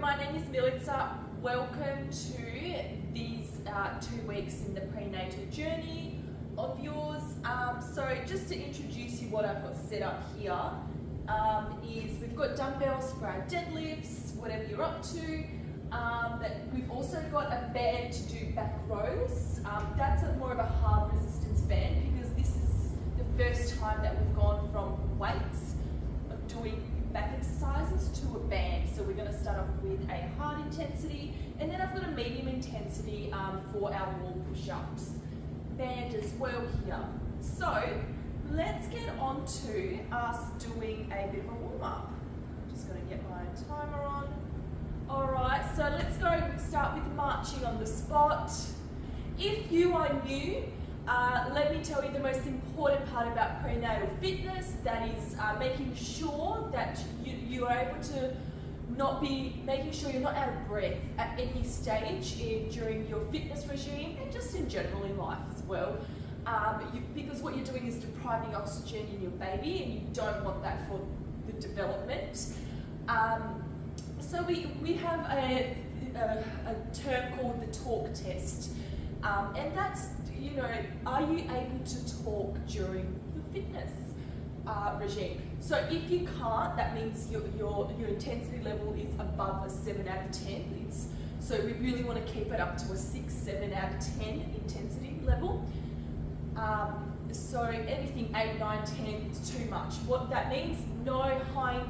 my name is Melissa. Welcome to these 2 weeks in the prenatal journey of yours. So just to introduce you what I've got set up here is we've got dumbbells for our deadlifts, whatever you're up to. We've also got a band to do back rows. That's more of a hard resistance band because this is the first time that we've gone from weights of doing back exercises to a band. So we're going to start off with a hard intensity, and then I've got a medium intensity for our wall push-ups. Band as well here. So let's get on to us doing a bit of a warm-up. I'm just going to get my timer on. Alright, so let's start with marching on the spot. If you are new, let me tell you the most important part about prenatal fitness, that is making sure that you are able to making sure you're not out of breath at any stage during your fitness regime and just in general in life as well. Because what you're doing is depriving oxygen in your baby, and you don't want that for the development. So we have a term called the talk test, and that's, are you able to talk during the fitness regime? So if you can't, that means your intensity level is above a 7 out of 10. So we really want to keep it up to a 6, 7 out of 10 intensity level. So anything 8, 9, 10, it's too much. What that means, no high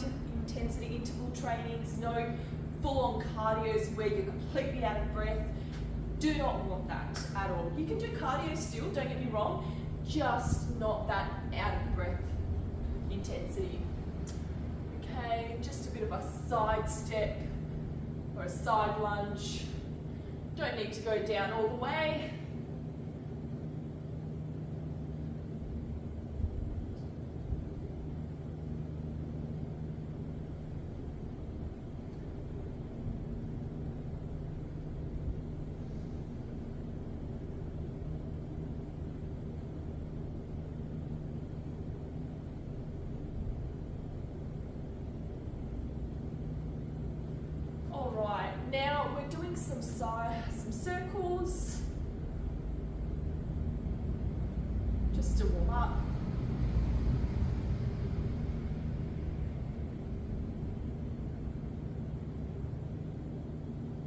intensity interval trainings, no full-on cardios where you're completely out of breath. Do not want that at all. You can do cardio still, don't get me wrong, just not that out of breath intensity. Okay, just a bit of a side step or a side lunge. Don't need to go down all the way. Now we're doing some circles, just to warm up.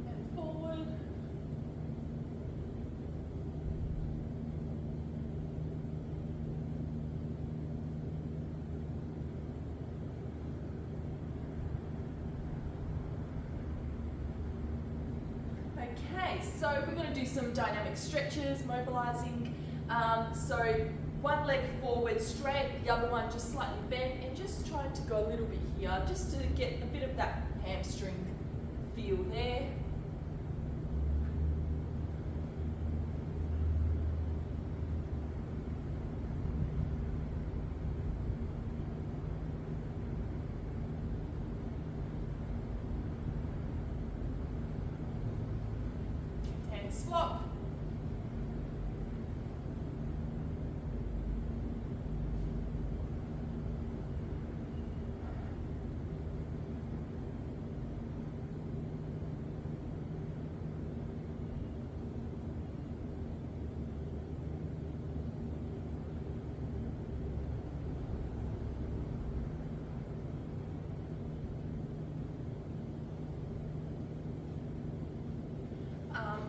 And forward. Okay, so we're going to do some dynamic stretches, mobilizing. So one leg forward straight, the other one just slightly bent, and just trying to go a little bit here, just to get a bit of that hamstring feel there. Swap.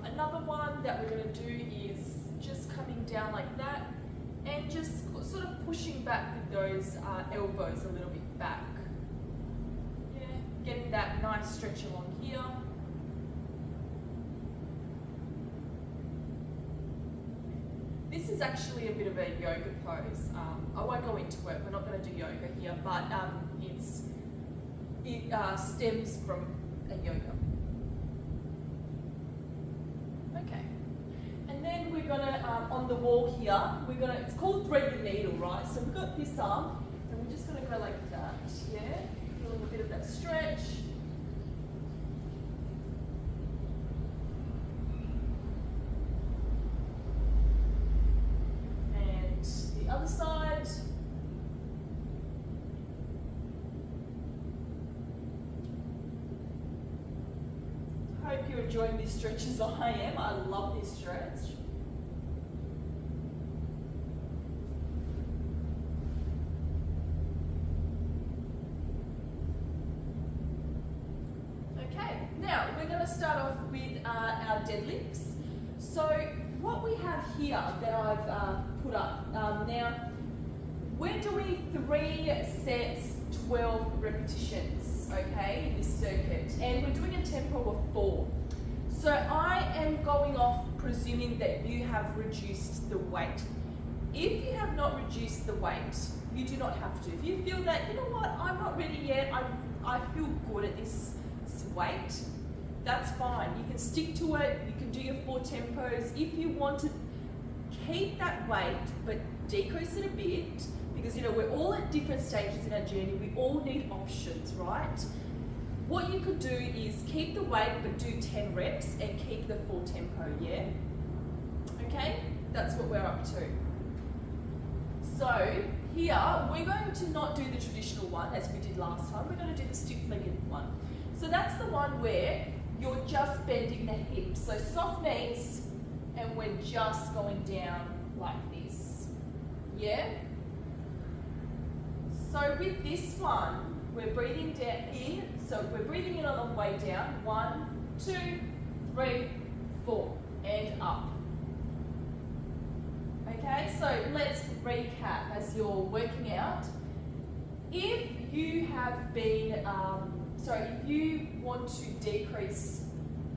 Another one that we're going to do is just coming down like that and just sort of pushing back with those elbows a little bit back. Yeah, getting that nice stretch along here. This is actually a bit of a yoga pose. I won't go into it, we're not going to do yoga here, but it stems from a yoga. Okay, and then we're gonna, on the wall here, it's called thread the needle, right? So we've got this arm, and we're just gonna go like that, yeah? Feeling a bit of that stretch. And the other side. you're enjoying this stretch as I am. I love this stretch. Okay, now we're going to start off with our deadlifts. So what we have here that I've put up, now we're doing 3 sets, 12 repetitions, okay, in this circuit, and we're doing a tempo of 4. So I am going off presuming that you have reduced the weight. If you have not reduced the weight, you do not have to. If you feel that, you know what, I'm not ready yet, I feel good at this weight, that's fine. You can stick to it, you can do your 4 tempos. If you want to keep that weight but decrease it a bit, because you know we're all at different stages in our journey, we all need options, right? What you could do is keep the weight but do 10 reps and keep the 4 tempo, yeah? Okay, that's what we're up to. So here we're going to not do the traditional one as we did last time, we're going to do the stiff-legged one. So that's the one where you're just bending the hips, so soft knees, and we're just going down like this, yeah? So with this one, we're breathing down in, so we're breathing in on the way down, 1, 2, 3, 4, and up. Okay, so let's recap as you're working out. If you have been, if you want to decrease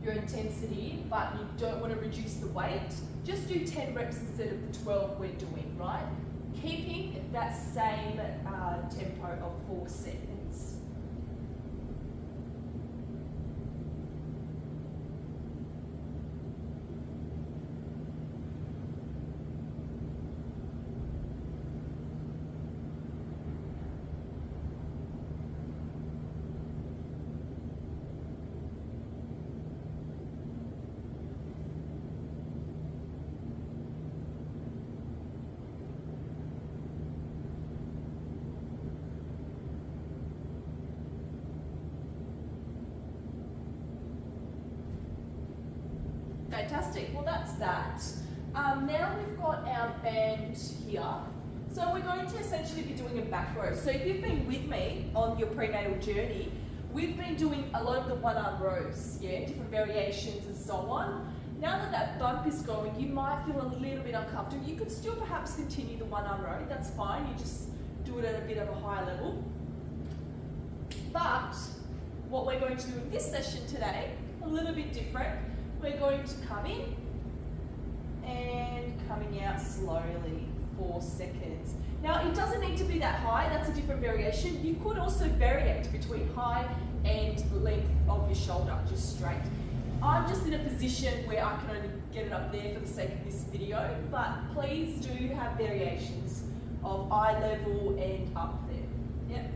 your intensity but you don't want to reduce the weight, just do 10 reps instead of the 12 we're doing, right? Keeping that same tempo of 4 seconds. Fantastic, well that's that. Now we've got our band here. So we're going to essentially be doing a back row. So if you've been with me on your prenatal journey, we've been doing a lot of the one-arm rows, yeah, different variations and so on. Now that that bump is going, you might feel a little bit uncomfortable. You could still perhaps continue the one-arm row, that's fine. You just do it at a bit of a higher level. But what we're going to do in this session today, a little bit different. We're going to come in and coming out slowly, 4 seconds. Now it doesn't need to be that high, that's a different variation. You could also variate between high and length of your shoulder, just straight. I'm just in a position where I can only get it up there for the sake of this video, but please do have variations of eye level and up there. Yep.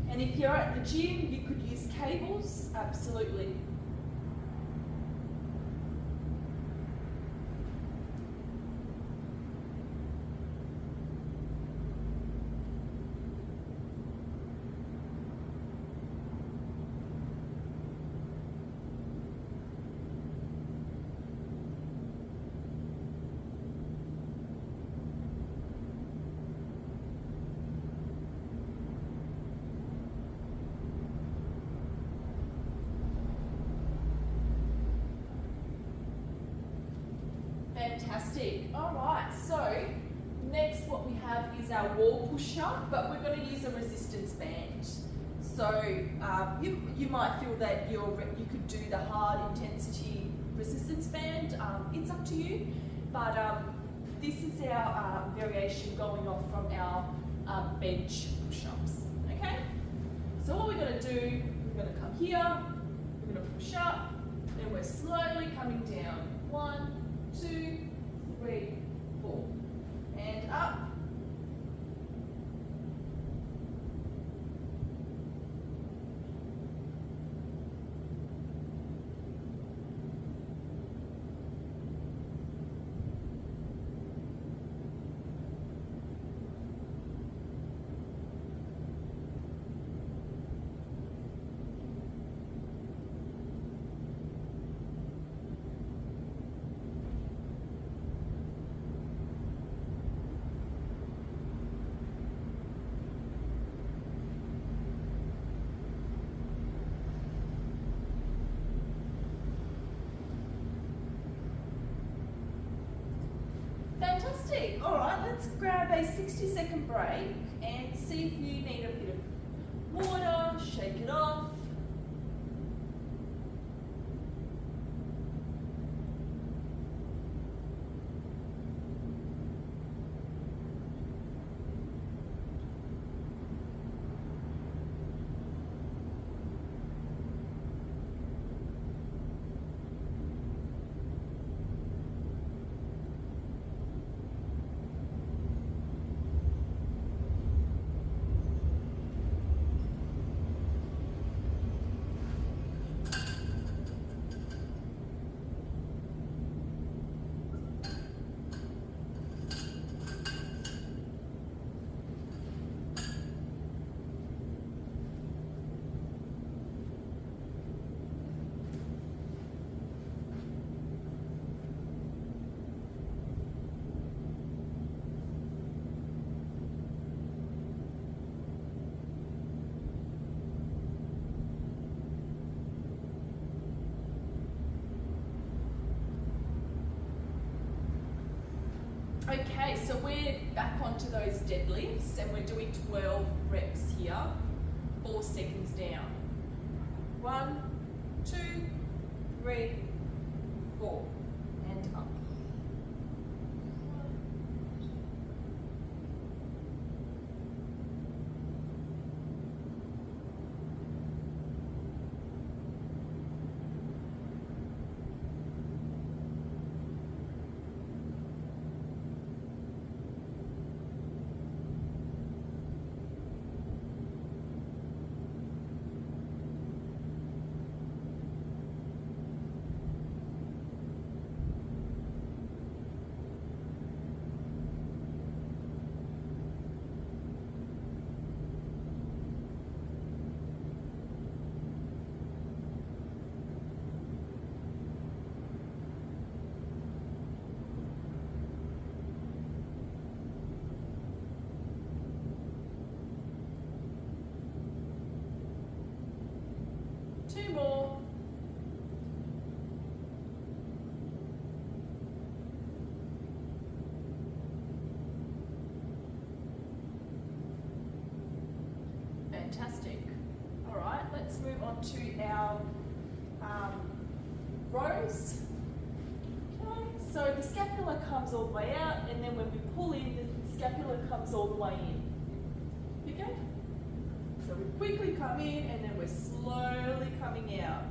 And if you're at the gym, you could use cables, absolutely. Fantastic. All right, so next what we have is our wall push-up, but we're going to use a resistance band. So you might feel that you could do the hard intensity resistance band. It's up to you, but this is our variation going off from our bench push-ups. Okay. So what we're going to do, we're going to come here, we're going to push up, then we're slowly coming down. 1, 2, 3, 4, and up. Alright, let's grab a 60-second break and see if you need a bit of water, shake it off. Okay, so we're back onto those deadlifts and we're doing 12 reps here, 4 seconds down. 1, 2, 3, 4, and up. Two more. Fantastic. All right, let's move on to our rows. Okay, so the scapula comes all the way out, and then when we pull in, the scapula comes all the way in. Okay? So we quickly come in and then we're slowly coming out.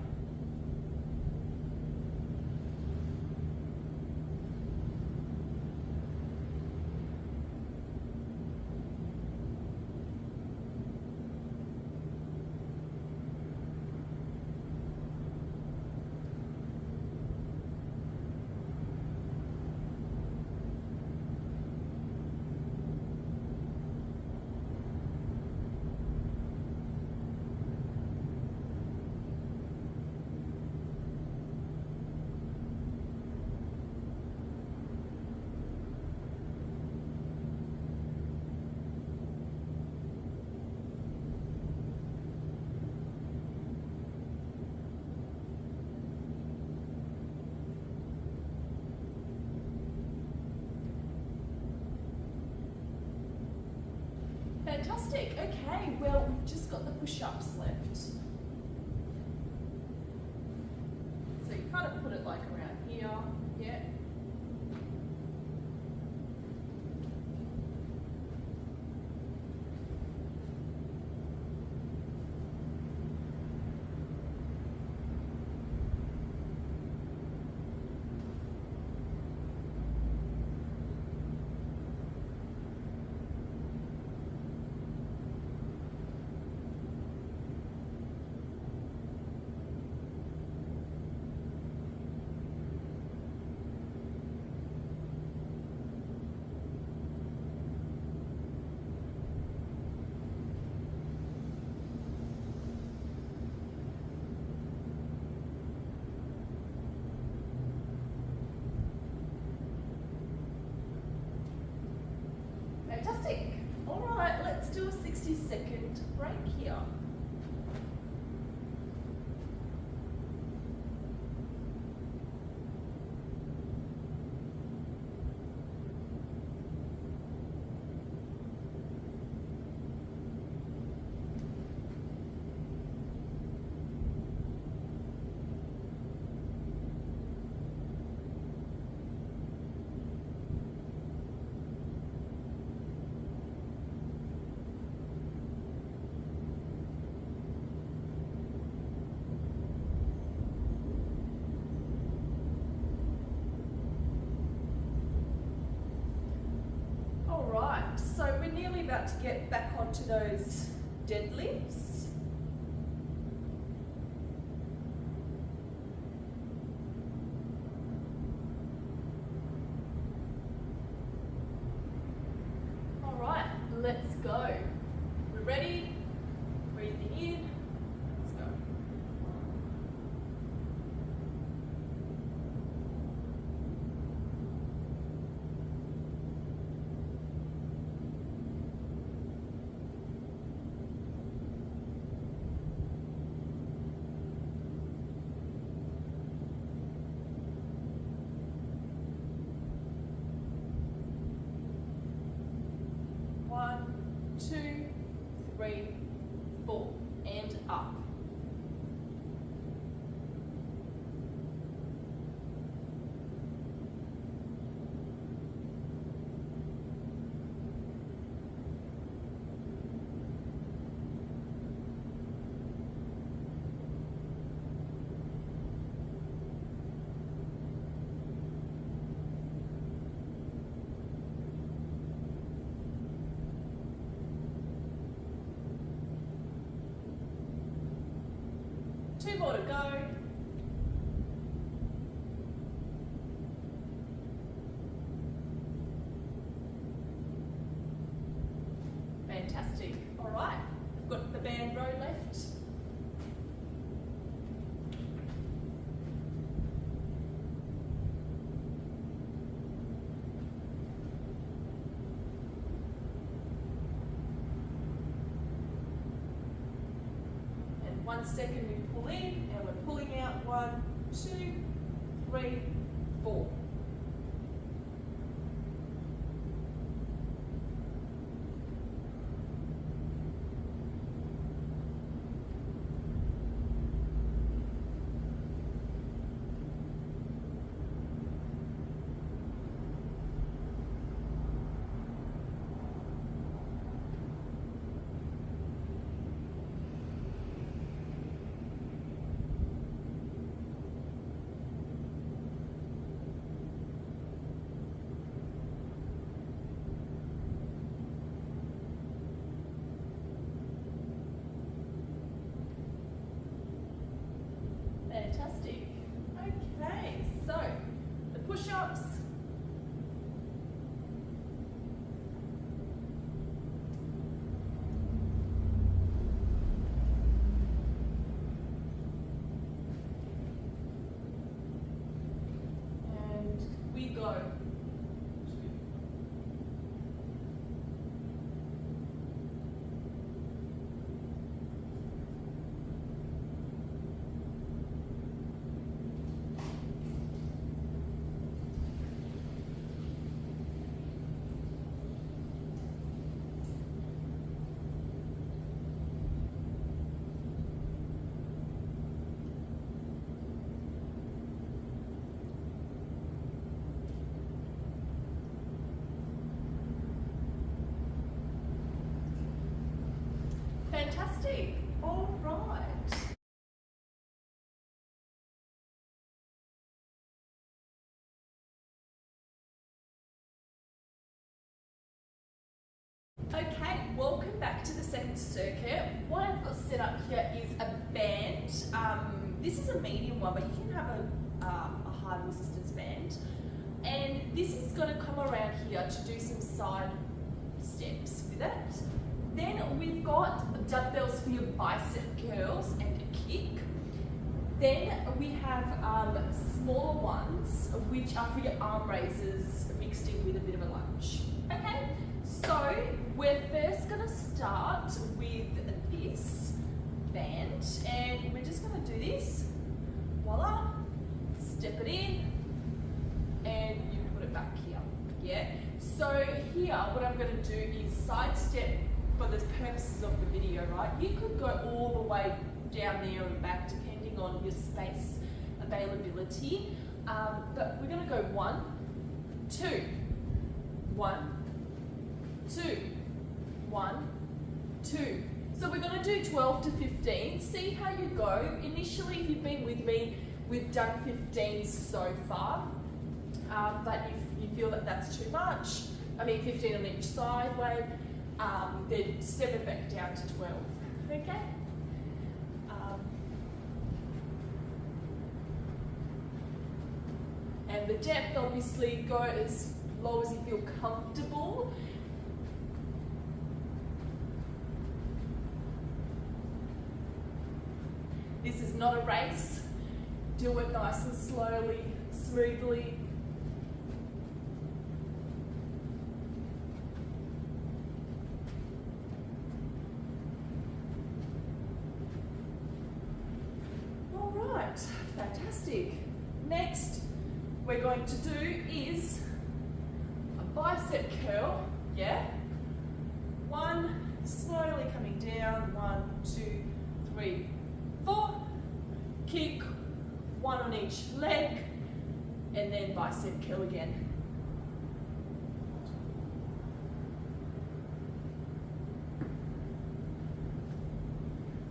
Fantastic. Okay, well, we've just got the push-ups left. So you kind of put it like around here, yeah. nearly about to get back onto those deadlifts. All right, let's go. We're ready. Breathing in. Let's go. One, two, three, four, and up. Two more to go. Fantastic. All right, we've got the band row left. And 1 second we pull in and we're pulling out. 1, 2, 3, 4. Fantastic. Okay, so the push-ups. And we go. Fantastic. All right. Okay, welcome back to the second circuit. What I've got set up here is a band. This is a medium one, but you can have a high resistance band. And this is going to come around here to do some side steps with it. Then we've got dumbbells for your bicep curls and a kick. Then we have smaller ones, which are for your arm raises mixed in with a bit of a lunge. Okay, so we're first going to start with this band, and we're just going to do this. Voila, step it in, and you put it back here. Yeah. So here, what I'm going to do is side step for the purposes of the video, right? You could go all the way down there and back, depending on your space availability. But we're going to go 1, 2, 1, 2, 1, 2. So we're going to do 12 to 15. See how you go. Initially, if you've been with me, we've done 15 so far. But if you feel that that's too much, I mean 15 on each side way, then 7 back down to 12. Okay? And the depth obviously go as low as you feel comfortable. This is not a race. Do it nice and slowly, smoothly. All right, fantastic. Next, we're going to do is a bicep curl, yeah? 1, slowly coming down, 1, 2, 3, 4, kick, 1 on each leg, and then bicep curl again.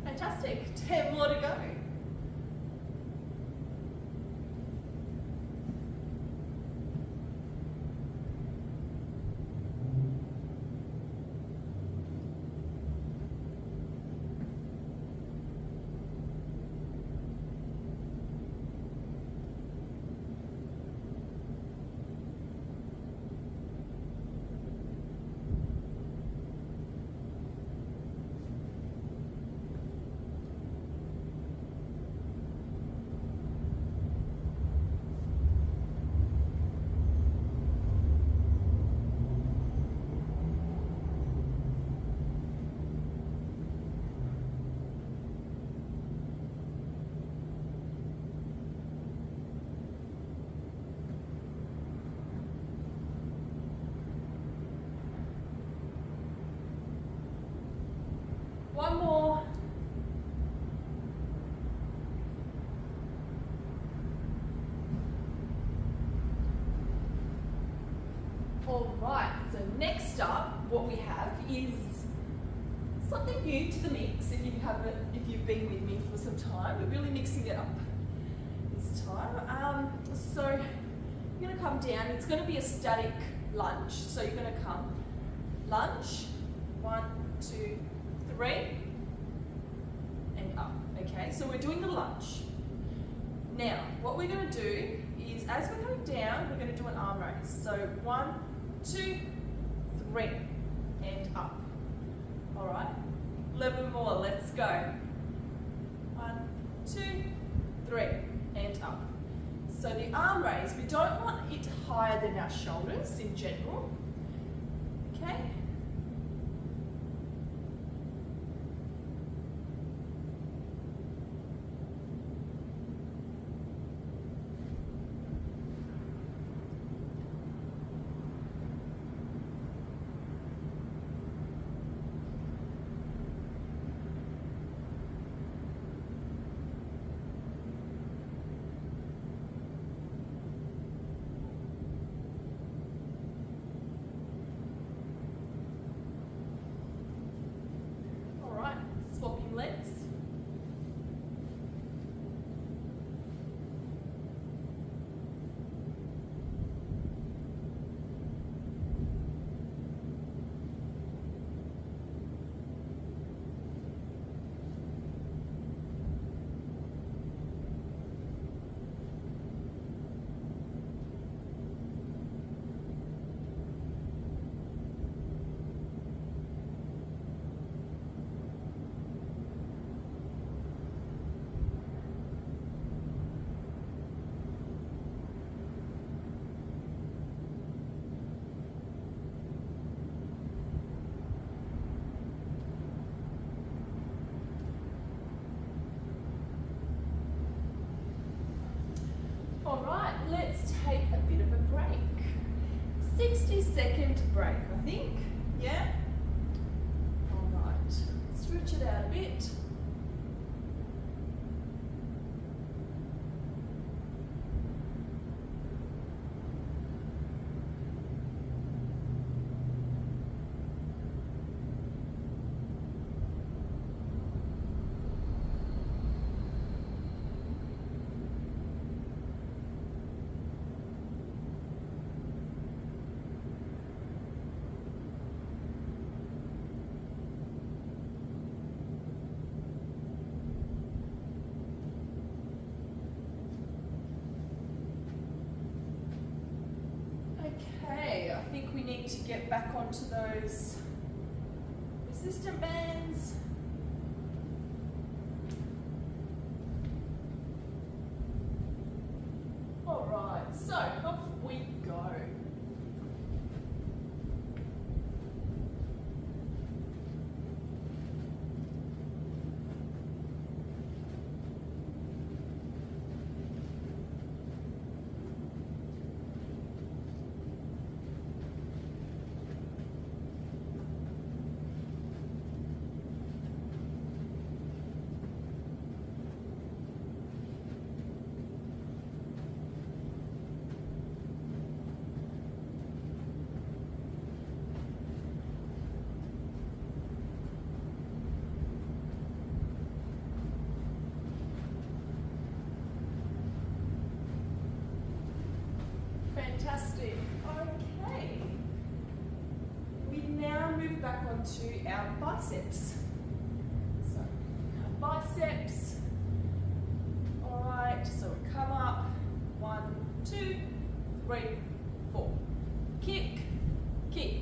Fantastic, 10 more to go. One more. All right, so next up, what we have is something new to the mix. If you've been with me for some time, we're really mixing it up this time. So you're gonna come down. It's gonna be a static lunge. So you're gonna come lunge, 1, 2, 3, and up. Okay, so we're doing the lunge. Now, what we're going to do is, as we're coming down, we're going to do an arm raise. So 1, 2, 3, and up. All right, 11 more. Let's go. 1, 2, 3, and up. So the arm raise, we don't want it higher than our shoulders in general. Okay. Swapping legs. All right, let's take a bit of a break. 60-second break, I think. Yeah? All right, stretch it out a bit. get back onto those resistant bands. All right, so off we go. Fantastic. Okay. We now move back onto our biceps. So, our biceps. All right. So we come up. 1, 2, 3, 4. Kick, kick.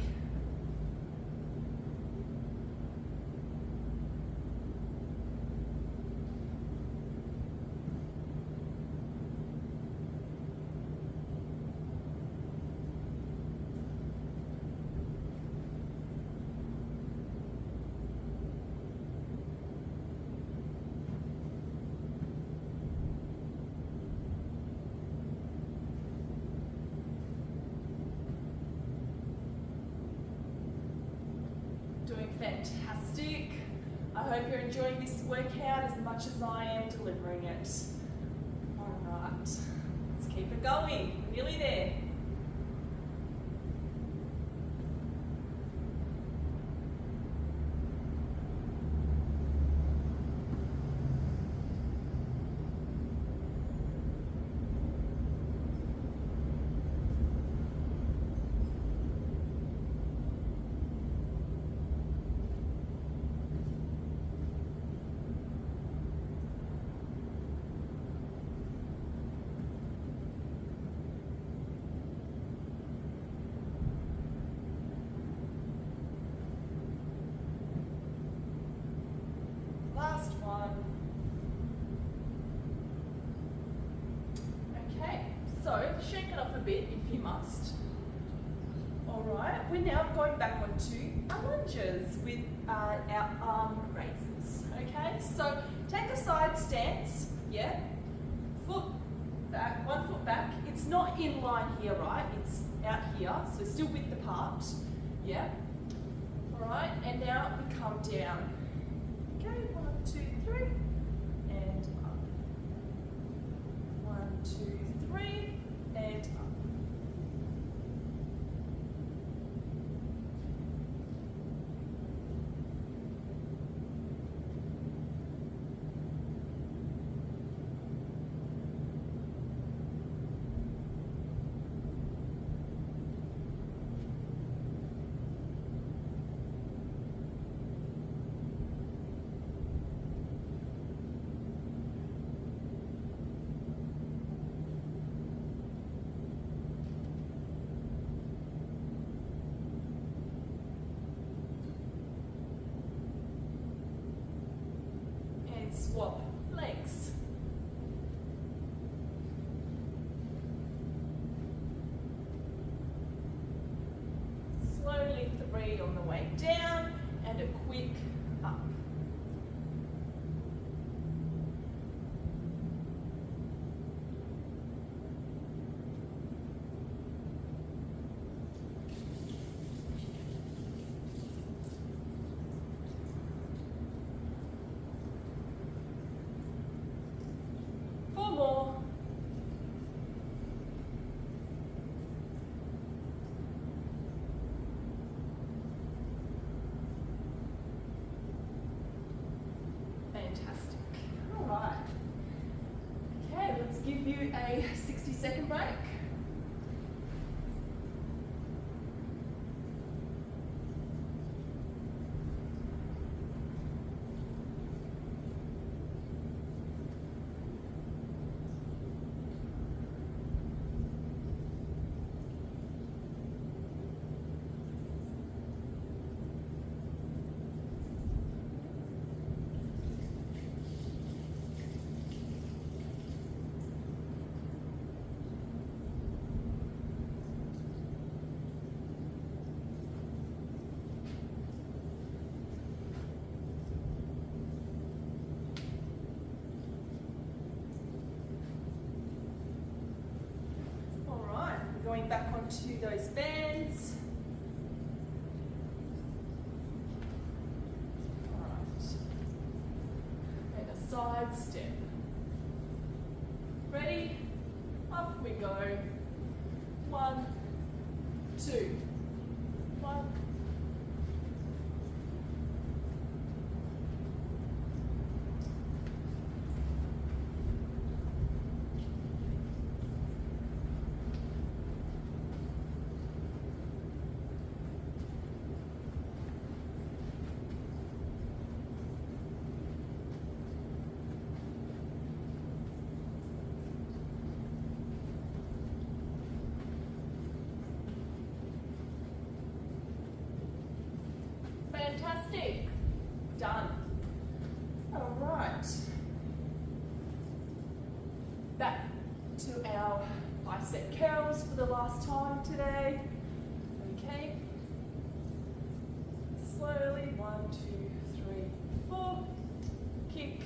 Doing fantastic. I hope you're enjoying this workout as much as I am delivering it. All right, let's keep it going. We're nearly there. Last one. Okay, so shake it off a bit if you must. All right, we're now going back onto our lunges with our arm raises. Okay, so take a side stance, yeah? Foot back, 1 foot back. It's not in line here, right? It's out here, so still width apart, yeah? All right, and now we come down. Okay, 1, 2, 3, and up. 1, 2, 3, and up. Swap legs. Slowly 3 on the way down and a quick up. More. Fantastic. All right. Okay, let's give you a 60-second break. back onto those bands. Alright. And a side step. Ready? Off we go. 1, 2, 1. Fantastic. Done. All right. Back to our bicep curls for the last time today. Okay. Slowly, 1, 2, 3, 4. Kick.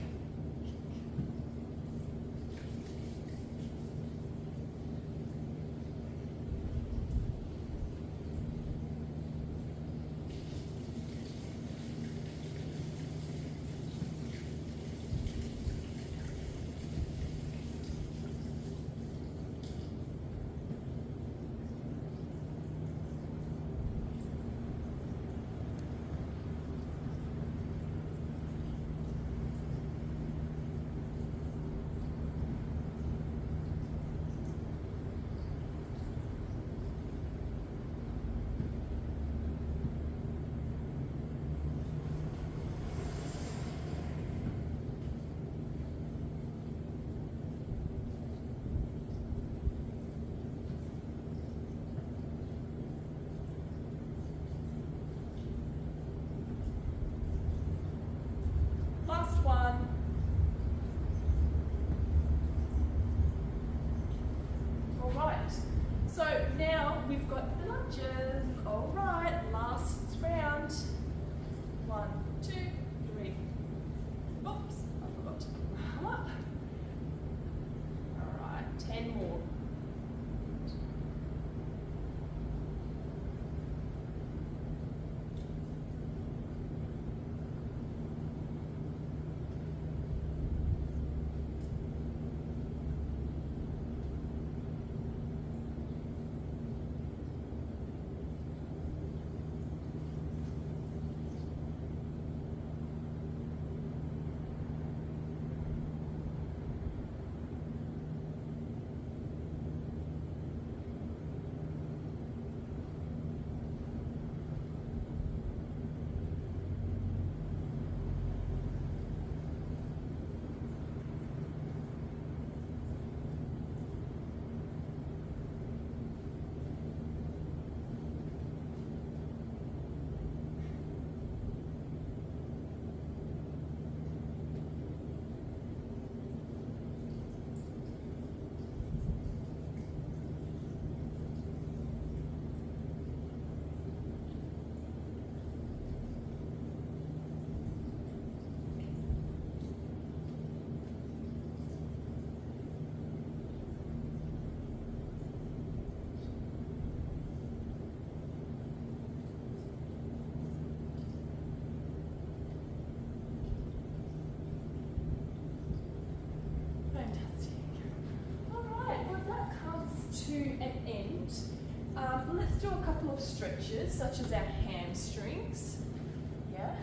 Last one. All right. So now we've got the lunges. All right. Last round. 1, 2, 3. Oops, I forgot to put my arm up. All right. 10 more. Let's do a couple of stretches, such as our hamstrings. Yeah.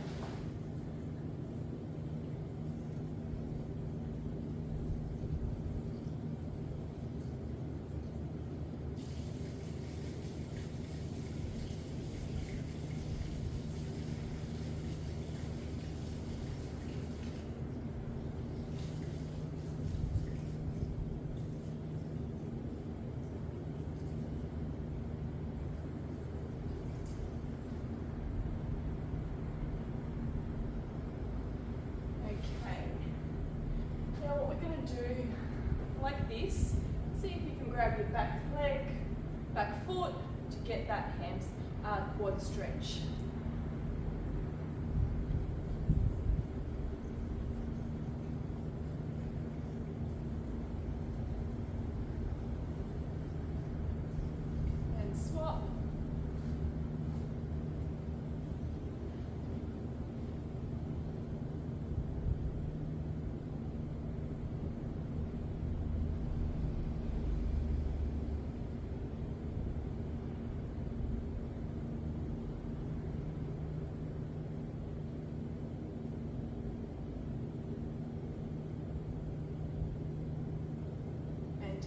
Do like this. See if you can grab your back leg, back foot to get that quad stretch.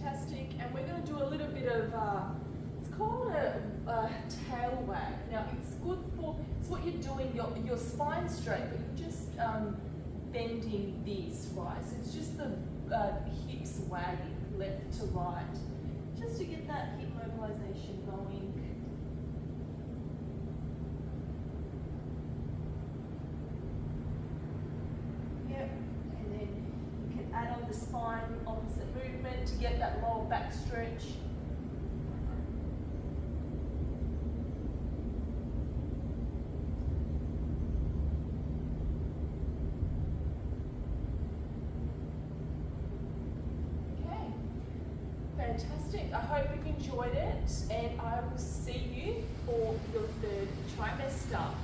Fantastic. And we're going to do a little bit of, it's called a tail wag. Now it's good for, it's what you're doing, your spine straight, but you're just bending this, right? So it's just the hips wagging left to right, just to get that hip mobilization going. Yep, and then you can add on the spine opposite movement to get that lower back stretch. Fantastic. I hope you've enjoyed it, and I will see you for your third trimester.